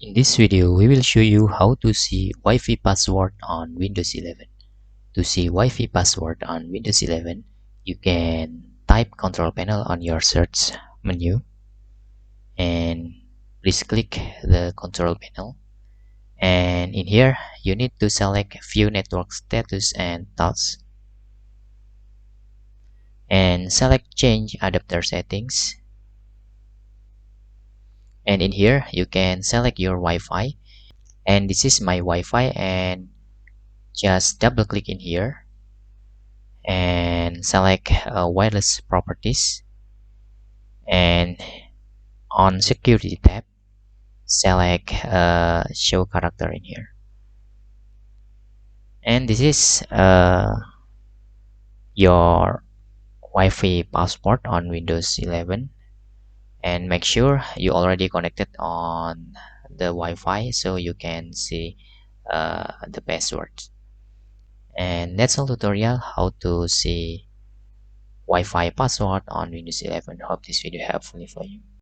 In this video, we will show you how to see Wi-Fi password on Windows 11. To see Wi-Fi password on Windows 11, you can type Control Panel on your search menu and please click the Control Panel. And in here, you need to select View Network Status and Tasks and select Change Adapter Settings. And in here, you can select your Wi-Fi. And this is my Wi-Fi, and just double click in here and select wireless properties, and on security tab select show character in here, and this is your Wi-Fi password on Windows 11. And make sure you already connected on the Wi-Fi so you can see the password. And that's all tutorial how to see Wi-Fi password on Windows 11. Hope this video helpful for you.